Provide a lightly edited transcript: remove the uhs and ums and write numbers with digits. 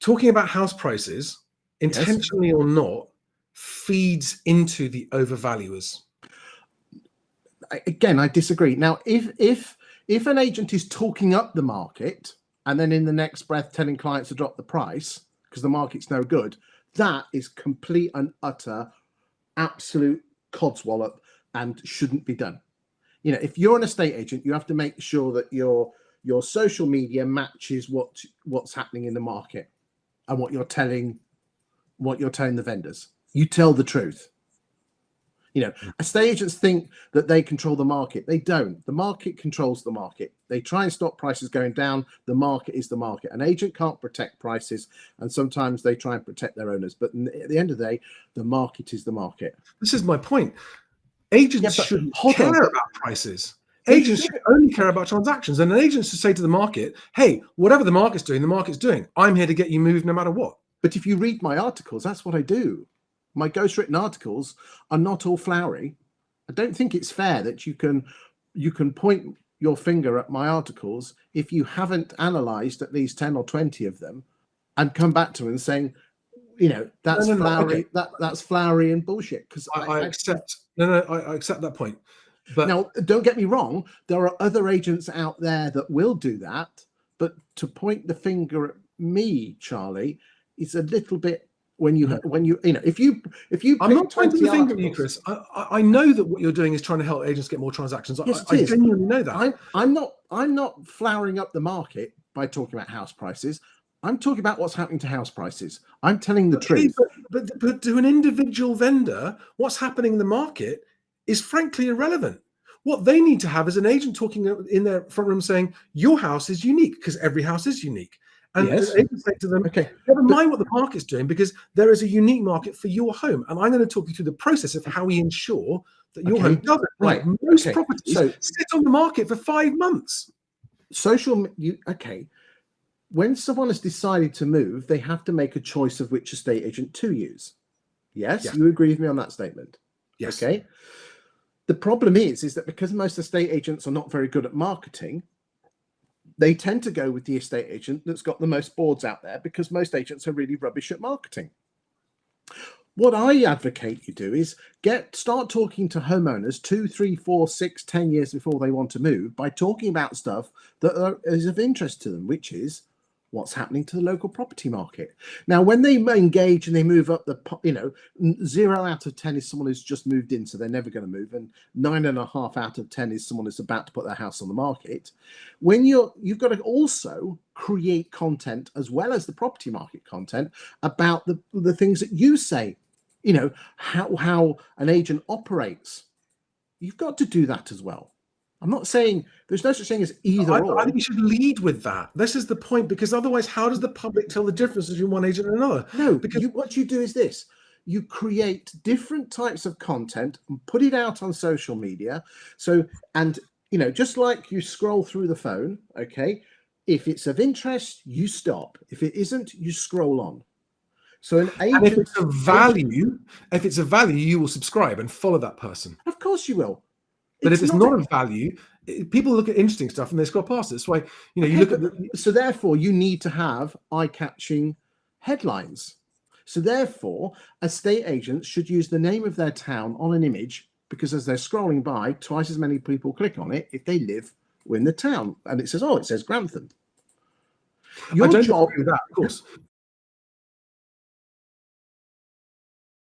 talking about house prices, Yes. intentionally or not, feeds into the overvaluers. Again, I disagree. Now, if an agent is talking up the market and then in the next breath telling clients to drop the price because the market's no good, that is complete and utter, absolute codswallop and shouldn't be done. You know, if you're an estate agent, you have to make sure that your social media matches what's happening in the market and what you're telling the vendors. You tell the truth. You know, estate agents think that they control the market. They don't. The market controls the market. They try and stop prices going down. The market is the market. An agent can't protect prices, and sometimes they try and protect their owners. But at the end of the day, the market is the market. This is my point. Agents shouldn't care about prices. Agents should only care about transactions. And an agent should say to the market, hey, whatever the market's doing, the market's doing. I'm here to get you moved no matter what. But if you read my articles, that's what I do. My ghostwritten articles are not all flowery. I don't think it's fair that you can point your finger at my articles if you haven't analysed at least 10 or 20 of them and come back to me and saying, you know, that's flowery. Okay. That's flowery and bullshit. Because I accept. I accept that point. But now, don't get me wrong. There are other agents out there that will do that. But to point the finger at me, Charlie, is a little bit. When you know, if you I'm not pointing the finger at you, Chris. I know that what you're doing is trying to help agents get more transactions. Yes, I genuinely know that. I'm not flowering up the market by talking about house prices. I'm talking about what's happening to house prices. I'm telling the truth. But to an individual vendor, what's happening in the market is frankly irrelevant. What they need to have is an agent talking in their front room saying, your house is unique, because every house is unique. And yes. the agent say to them, okay, never mind what the market's doing, because there is a unique market for your home. And I'm going to talk you through the process of how we ensure that your home does it. Right. Most properties sit on the market for 5 months. When someone has decided to move, they have to make a choice of which estate agent to use. Yes? You agree with me on that statement? Yes. Okay. The problem is that because most estate agents are not very good at marketing, they tend to go with the estate agent that's got the most boards out there, because most agents are really rubbish at marketing. What I advocate you do is start talking to homeowners 2, 3, 4, 6, 10 years before they want to move by talking about stuff that is of interest to them, which is what's happening to the local property market. Now, when they engage and they move up 0 out of 10 is someone who's just moved in, so they're never going to move, and 9.5 out of 10 is someone who's about to put their house on the market. When you've got to also create content as well as the property market content about the things that you say, you know, how an agent operates. You've got to do that as well. I'm not saying there's no such thing as either or. I think you should lead with that. This is the point, because otherwise, how does the public tell the difference between one agent and another? No, because what you do is this. You create different types of content and put it out on social media. Just like you scroll through the phone, okay? If it's of interest, you stop. If it isn't, you scroll on. So an agent, and if it's a value, you will subscribe and follow that person. Of course you will. But if it's not of value, people look at interesting stuff and they scroll past it. That's why, you look at so therefore you need to have eye-catching headlines. So therefore, estate agents should use the name of their town on an image, because as they're scrolling by, twice as many people click on it if they live in the town. And it says Grantham. I don't agree with that, of course.